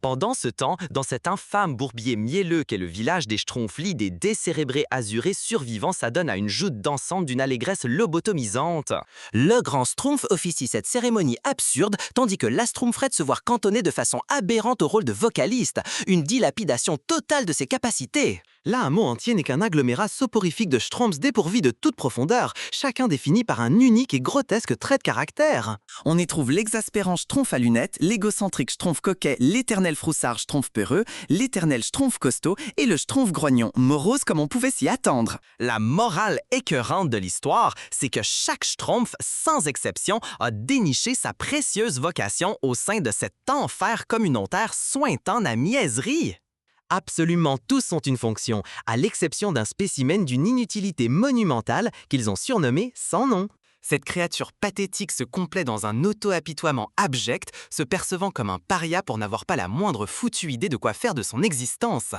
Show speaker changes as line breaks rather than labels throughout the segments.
Pendant ce temps, dans cet infâme bourbier mielleux qu'est le village des Schtroumpfs, des décérébrés azurés survivants s'adonnent à une joute dansante d'une allégresse lobotomisante. Le grand Schtroumpf officie cette cérémonie absurde, tandis que la Schtroumpfrette se voit cantonnée de façon aberrante au rôle de vocaliste, une dilapidation totale de ses capacités. Là, un mot entier n'est qu'un agglomérat soporifique de Schtroumpfs dépourvus de toute profondeur, chacun défini par un unique et grotesque trait de caractère.
On y trouve l'exaspérant Schtroumpf à lunettes, l'égocentrique Schtroumpf coquet, l'éternel froussard Schtroumpf peureux, l'éternel Schtroumpf costaud et le Schtroumpf grognon, morose comme on pouvait s'y attendre.
La morale écœurante de l'histoire, c'est que chaque Schtroumpf, sans exception, a déniché sa précieuse vocation au sein de cet enfer communautaire sointant la miaiserie. Absolument tous ont une fonction, à l'exception d'un spécimen d'une inutilité monumentale qu'ils ont surnommé sans nom. Cette créature pathétique se complaît dans un auto-apitoiement abject, se percevant comme un paria pour n'avoir pas la moindre foutue idée de quoi faire de son existence.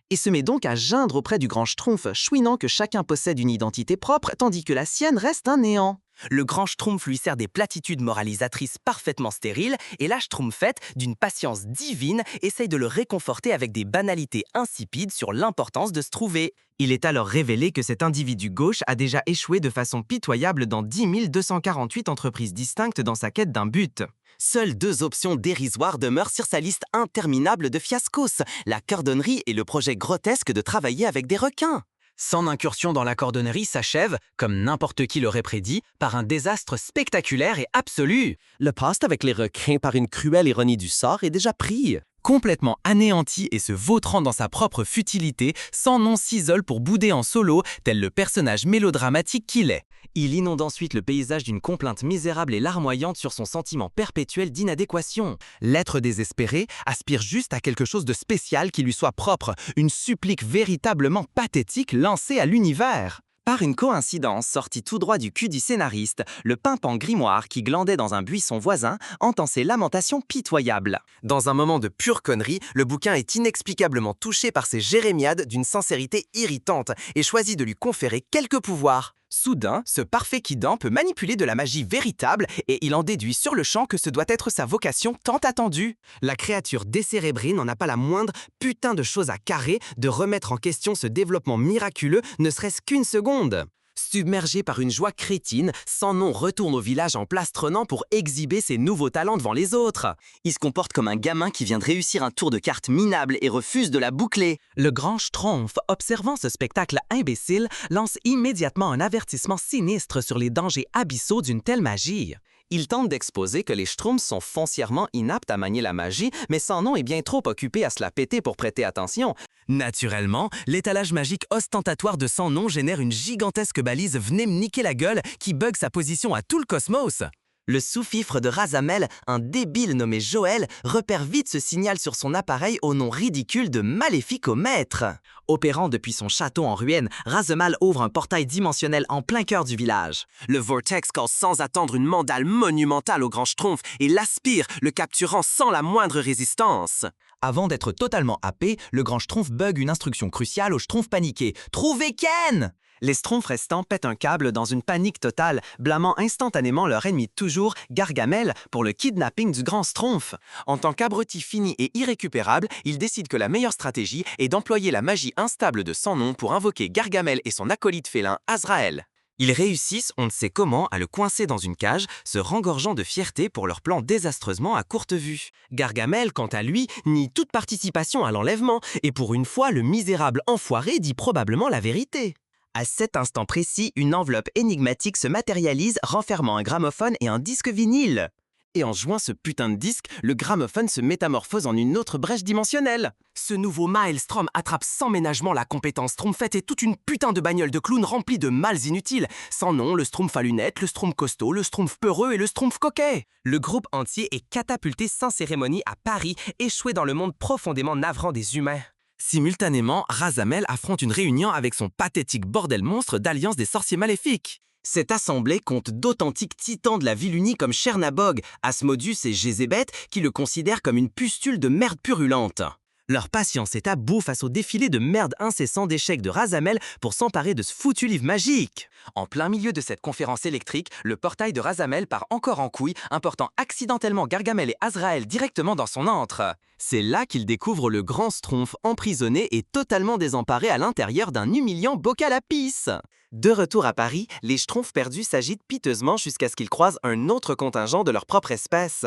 Et se met donc à geindre auprès du grand Schtroumpf, chouinant que chacun possède une identité propre, tandis que la sienne reste un néant. Le grand Schtroumpf lui sert des platitudes moralisatrices parfaitement stériles, et la Schtroumpfette, d'une patience divine, essaye de le réconforter avec des banalités insipides sur l'importance de se trouver. Il est alors révélé que cet individu gauche a déjà échoué de façon pitoyable dans 10 248 entreprises distinctes dans sa quête d'un but. Seules deux options dérisoires demeurent sur sa liste interminable de fiascos, la cordonnerie et le projet grotesque de travailler avec des requins. Son incursion dans la cordonnerie s'achève, comme n'importe qui l'aurait prédit, par un désastre spectaculaire et absolu.
Le poste avec les requins par une cruelle ironie du sort est déjà pris.
Complètement anéanti et se vautrant dans sa propre futilité, Sans Nom s'isole pour bouder en solo, tel le personnage mélodramatique qu'il est. Il inonde ensuite le paysage d'une complainte misérable et larmoyante sur son sentiment perpétuel d'inadéquation. L'être désespéré aspire juste à quelque chose de spécial qui lui soit propre, une supplique véritablement pathétique lancée à l'univers. Par une coïncidence sortie tout droit du cul du scénariste, le pimpant grimoire qui glandait dans un buisson voisin entend ses lamentations pitoyables. Dans un moment de pure connerie, le bouquin est inexplicablement touché par ces jérémiades d'une sincérité irritante et choisit de lui conférer quelques pouvoirs. Soudain, ce parfait Kidam peut manipuler de la magie véritable et il en déduit sur le champ que ce doit être sa vocation tant attendue. La créature décérébrée n'en a pas la moindre putain de chose à carrer de remettre en question ce développement miraculeux ne serait-ce qu'une seconde. Submergé par une joie crétine, Sans Nom retourne au village en plastronnant pour exhiber ses nouveaux talents devant les autres. Il se comporte comme un gamin qui vient de réussir un tour de cartes minable et refuse de la boucler. Le grand Schtroumpf, observant ce spectacle imbécile, lance immédiatement un avertissement sinistre sur les dangers abyssaux d'une telle magie. Il tente d'exposer que les Schtroumpfs sont foncièrement inaptes à manier la magie, mais Sans Nom est bien trop occupé à se la péter pour prêter attention. Naturellement, l'étalage magique ostentatoire de Sans Nom génère une gigantesque balise « Venez me niquer la gueule » qui bug sa position à tout le cosmos. Le sous-fifre de Razamel, un débile nommé Joël, repère vite ce signal sur son appareil au nom ridicule de Maléficomètre. Opérant depuis son château en ruine, Razamel ouvre un portail dimensionnel en plein cœur du village. Le vortex cause sans attendre une mandale monumentale au grand Schtroumpf et l'aspire, le capturant sans la moindre résistance. Avant d'être totalement happé, le grand Schtroumpf bug une instruction cruciale au Schtroumpf paniqué. « Trouvez Ken !» Les Schtroumpfs restants pètent un câble dans une panique totale, blâmant instantanément leur ennemi de toujours, Gargamel, pour le kidnapping du grand Schtroumpf. En tant qu'abruti fini et irrécupérable, ils décident que la meilleure stratégie est d'employer la magie instable de Sans Nom pour invoquer Gargamel et son acolyte félin, Azraël. Ils réussissent, on ne sait comment, à le coincer dans une cage, se rengorgeant de fierté pour leur plan désastreusement à courte vue. Gargamel, quant à lui, nie toute participation à l'enlèvement, et pour une fois, le misérable enfoiré dit probablement la vérité. À cet instant précis, une enveloppe énigmatique se matérialise, renfermant un gramophone et un disque vinyle. Et en jouant ce putain de disque, le gramophone se métamorphose en une autre brèche dimensionnelle. Ce nouveau Maelstrom attrape sans ménagement la compétence Schtroumpfette et toute une putain de bagnole de clowns remplie de mâles inutiles. Sans Nom, le Schtroumpf à lunettes, le Schtroumpf costaud, le Schtroumpf peureux et le Schtroumpf coquet. Le groupe entier est catapulté sans cérémonie à Paris, échoué dans le monde profondément navrant des humains. Simultanément, Razamel affronte une réunion avec son pathétique bordel monstre d'Alliance des Sorciers Maléfiques. Cette assemblée compte d'authentiques titans de la ville unie comme Chernabog, Asmodeus et Jézébeth qui le considèrent comme une pustule de merde purulente. Leur patience est à bout face au défilé de merde incessant d'échecs de Razamel pour s'emparer de ce foutu livre magique. En plein milieu de cette conférence électrique, le portail de Razamel part encore en couille, important accidentellement Gargamel et Azrael directement dans son antre. C'est là qu'ils découvrent le grand Schtroumpf emprisonné et totalement désemparé à l'intérieur d'un humiliant bocal à pisse. De retour à Paris, les Schtroumpfs perdus s'agitent piteusement jusqu'à ce qu'ils croisent un autre contingent de leur propre espèce.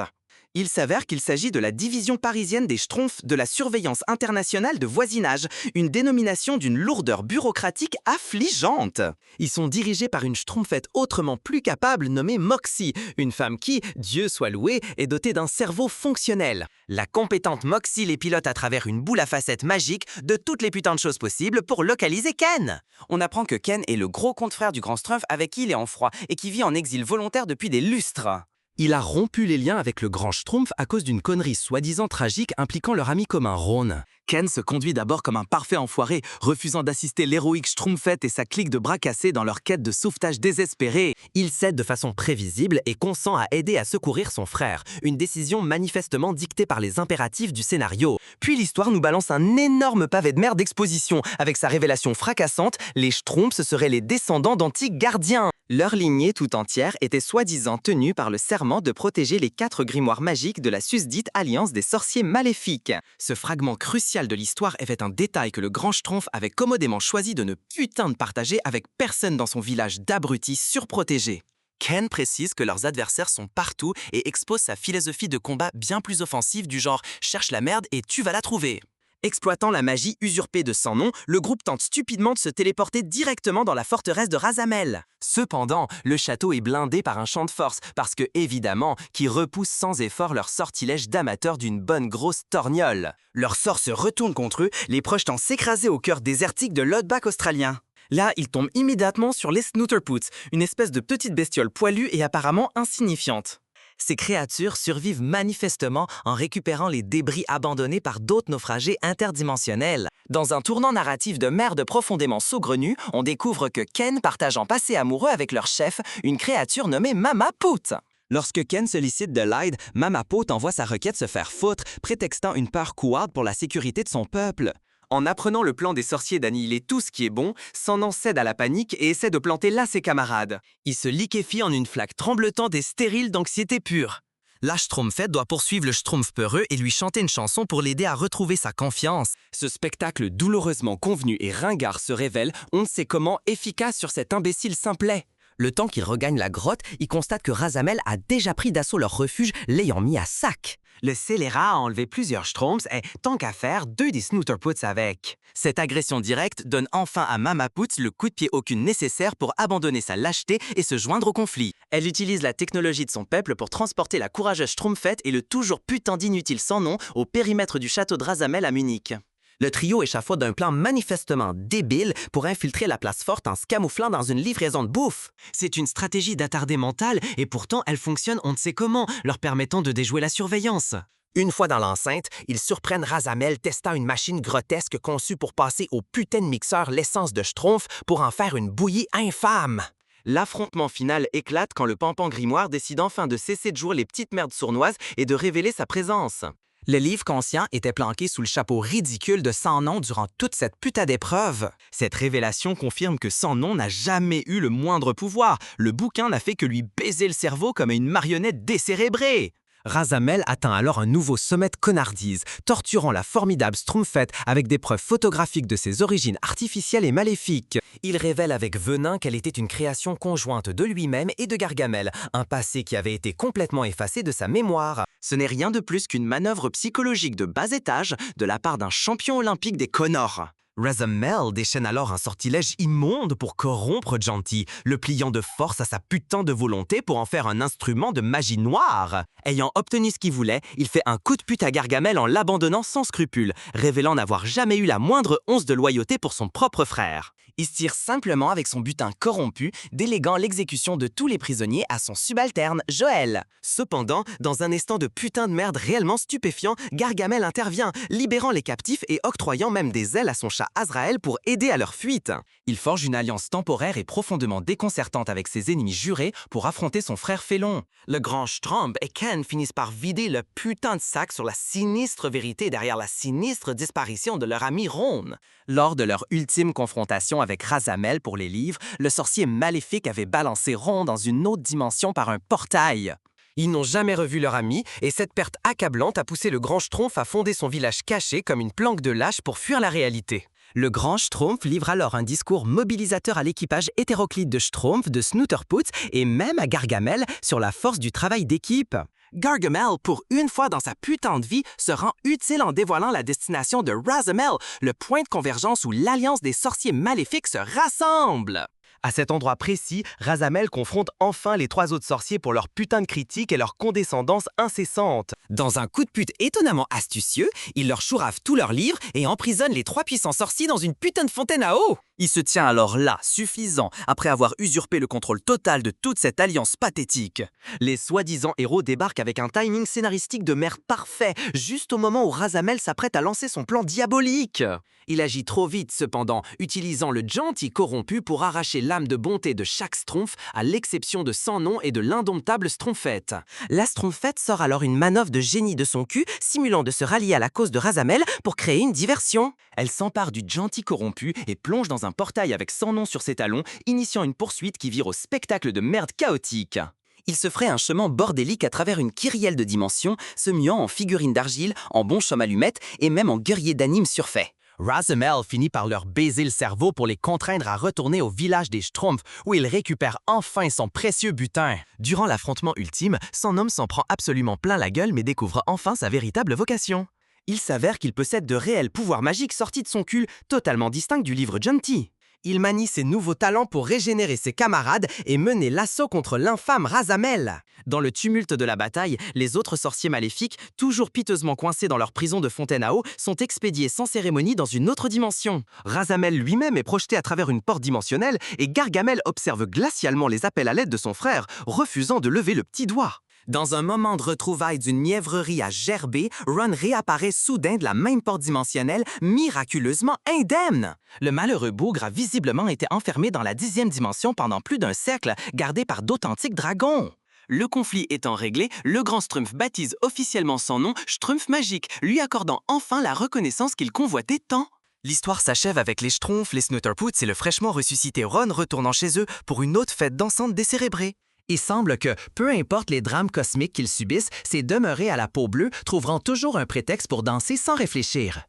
Il s'avère qu'il s'agit de la division parisienne des Schtroumpfs de la surveillance internationale de voisinage, une dénomination d'une lourdeur bureaucratique affligeante. Ils sont dirigés par une Schtroumpfette autrement plus capable nommée Moxie, une femme qui, Dieu soit loué, est dotée d'un cerveau fonctionnel. La compétente Moxie les pilote à travers une boule à facettes magique de toutes les putains de choses possibles pour localiser Ken. On apprend que Ken est le gros compte frère du grand Schtroumpf avec qui il est en froid et qui vit en exil volontaire depuis des lustres. Il a rompu les liens avec le grand Schtroumpf à cause d'une connerie soi-disant tragique impliquant leur ami commun Ron. Ken se conduit d'abord comme un parfait enfoiré, refusant d'assister l'héroïque Schtroumpfette et sa clique de bras cassés dans leur quête de sauvetage désespérée. Il cède de façon prévisible et consent à aider à secourir son frère, une décision manifestement dictée par les impératifs du scénario. Puis l'histoire nous balance un énorme pavé de merde d'exposition, avec sa révélation fracassante, les Schtroumpfs seraient les descendants d'antiques gardiens. Leur lignée tout entière était soi-disant tenue par le serment de protéger les 4 grimoires magiques de la susdite alliance des sorciers maléfiques. Ce fragment crucial de l'histoire avait un détail que le grand Schtroumpf avait commodément choisi de ne putain de partager avec personne dans son village d'abrutis surprotégés. Ken précise que leurs adversaires sont partout et expose sa philosophie de combat bien plus offensive du genre « cherche la merde et tu vas la trouver ». Exploitant la magie usurpée de Sans Nom, le groupe tente stupidement de se téléporter directement dans la forteresse de Razamel. Cependant, le château est blindé par un champ de force, parce que, évidemment, qui repousse sans effort leur sortilège d'amateurs d'une bonne grosse torgnole. Leur sort se retourne contre eux, les projetant s'écraser au cœur désertique de l'outback australien. Là, ils tombent immédiatement sur les Snooterpoots, une espèce de petite bestiole poilue et apparemment insignifiante. Ces créatures survivent manifestement en récupérant les débris abandonnés par d'autres naufragés interdimensionnels. Dans un tournant narratif de merde profondément saugrenu, on découvre que Ken partage un passé amoureux avec leur chef, une créature nommée Mama Pout. Lorsque Ken sollicite de l'aide, Mama Pout envoie sa requête se faire foutre, prétextant une peur couarde pour la sécurité de son peuple. En apprenant le plan des sorciers d'annihiler tout ce qui est bon, Sans Nom cède à la panique et essaie de planter là ses camarades. Il se liquéfie en une flaque tremblotante et stérile d'anxiété pure. La Schtroumpfette doit poursuivre le Schtroumpf peureux et lui chanter une chanson pour l'aider à retrouver sa confiance. Ce spectacle douloureusement convenu et ringard se révèle, on ne sait comment, efficace sur cet imbécile simplet. Le temps qu'il regagne la grotte, il constate que Razamel a déjà pris d'assaut leur refuge, l'ayant mis à sac. Le scélérat a enlevé plusieurs Schtroumpfs et, tant qu'à faire, 2 des Snooterpoots avec. Cette agression directe donne enfin à Mama Pout le coup de pied aucune nécessaire pour abandonner sa lâcheté et se joindre au conflit. Elle utilise la technologie de son peuple pour transporter la courageuse Schtroumpfette et le toujours putain d'inutile Sans Nom au périmètre du château de Razamel à Munich. Le trio échafaude d'un plan manifestement débile pour infiltrer la place forte en se camouflant dans une livraison de bouffe. C'est une stratégie d'attardé mental et pourtant elle fonctionne on ne sait comment, leur permettant de déjouer la surveillance. Une fois dans l'enceinte, ils surprennent Razamel testant une machine grotesque conçue pour passer au putain de mixeur l'essence de Schtroumpf pour en faire une bouillie infâme. L'affrontement final éclate quand le pampan grimoire décide enfin de cesser de jouer les petites merdes sournoises et de révéler sa présence. Le livre conscient était planqué sous le chapeau ridicule de Sans Nom durant toute cette putain d'épreuve. Cette révélation confirme que Sans Nom n'a jamais eu le moindre pouvoir. Le bouquin n'a fait que lui baiser le cerveau comme une marionnette décérébrée. Razamel atteint alors un nouveau sommet de connardise, torturant la formidable Schtroumpfette avec des preuves photographiques de ses origines artificielles et maléfiques. Il révèle avec venin qu'elle était une création conjointe de lui-même et de Gargamel, un passé qui avait été complètement effacé de sa mémoire. Ce n'est rien de plus qu'une manœuvre psychologique de bas étage de la part d'un champion olympique des Connors. Razamel déchaîne alors un sortilège immonde pour corrompre Gentil, le pliant de force à sa putain de volonté pour en faire un instrument de magie noire. Ayant obtenu ce qu'il voulait, il fait un coup de pute à Gargamel en l'abandonnant sans scrupule, révélant n'avoir jamais eu la moindre once de loyauté pour son propre frère. Il se tire simplement avec son butin corrompu, déléguant l'exécution de tous les prisonniers à son subalterne, Joël. Cependant, dans un instant de putain de merde réellement stupéfiant, Gargamel intervient, libérant les captifs et octroyant même des ailes à son chapeau à Azrael pour aider à leur fuite. Il forge une alliance temporaire et profondément déconcertante avec ses ennemis jurés pour affronter son frère félon. Le grand Stromp et Ken finissent par vider le putain de sac sur la sinistre vérité derrière la sinistre disparition de leur ami Ron. Lors de leur ultime confrontation avec Razamel pour les livres, le sorcier maléfique avait balancé Ron dans une autre dimension par un portail. Ils n'ont jamais revu leur ami, et cette perte accablante a poussé le grand Schtroumpf à fonder son village caché comme une planque de lâche pour fuir la réalité. Le grand Schtroumpf livre alors un discours mobilisateur à l'équipage hétéroclite de Schtroumpf, de Snooterpoots et même à Gargamel sur la force du travail d'équipe. Gargamel, pour une fois dans sa putain de vie, se rend utile en dévoilant la destination de Razamel, le point de convergence où l'alliance des sorciers maléfiques se rassemble. À cet endroit précis, Razamel confronte enfin les 3 autres sorciers pour leur putain de critique et leur condescendance incessante. Dans un coup de pute étonnamment astucieux, il leur chourave tous leurs livres et emprisonne les 3 puissants sorciers dans une putain de fontaine à eau. Il se tient alors là, suffisant, après avoir usurpé le contrôle total de toute cette alliance pathétique. Les soi-disant héros débarquent avec un timing scénaristique de merde parfait, juste au moment où Razamel s'apprête à lancer son plan diabolique. Il agit trop vite cependant, utilisant le gentil corrompu pour arracher l'âme de bonté de chaque Schtroumpf, à l'exception de Sans Nom et de l'indomptable Schtroumpfette. La Schtroumpfette sort alors une manœuvre de génie de son cul, simulant de se rallier à la cause de Razamel pour créer une diversion. Elle s'empare du gentil corrompu et plonge dans un portail avec Sans Nom sur ses talons, initiant une poursuite qui vire au spectacle de merde chaotique. Il se ferait un chemin bordélique à travers une kyrielle de dimensions, se muant en figurine d'argile, en bon chum allumette et même en guerrier d'anime surfait. Razamel finit par leur baiser le cerveau pour les contraindre à retourner au village des Schtroumpfs, où il récupère enfin son précieux butin. Durant l'affrontement ultime, Sans Homme s'en prend absolument plein la gueule mais découvre enfin sa véritable vocation. Il s'avère qu'il possède de réels pouvoirs magiques sortis de son cul, totalement distincts du livre Gentil. Il manie ses nouveaux talents pour régénérer ses camarades et mener l'assaut contre l'infâme Razamel. Dans le tumulte de la bataille, les autres sorciers maléfiques, toujours piteusement coincés dans leur prison de fontaine à eau, sont expédiés sans cérémonie dans une autre dimension. Razamel lui-même est projeté à travers une porte dimensionnelle et Gargamel observe glacialement les appels à l'aide de son frère, refusant de lever le petit doigt. Dans un moment de retrouvailles d'une mièvrerie à gerber, Ron réapparaît soudain de la même porte dimensionnelle, miraculeusement indemne. Le malheureux bougre a visiblement été enfermé dans la 10e dimension pendant plus d'un siècle, gardé par d'authentiques dragons. Le conflit étant réglé, le grand Schtroumpf baptise officiellement Sans Nom Schtroumpf magique, lui accordant enfin la reconnaissance qu'il convoitait tant. L'histoire s'achève avec les Schtroumpfs, les Snooterpoots et le fraîchement ressuscité Ron retournant chez eux pour une autre fête dansante décérébrée. Il semble que, peu importe les drames cosmiques qu'ils subissent, ces demeurés à la peau bleue trouveront toujours un prétexte pour danser sans réfléchir.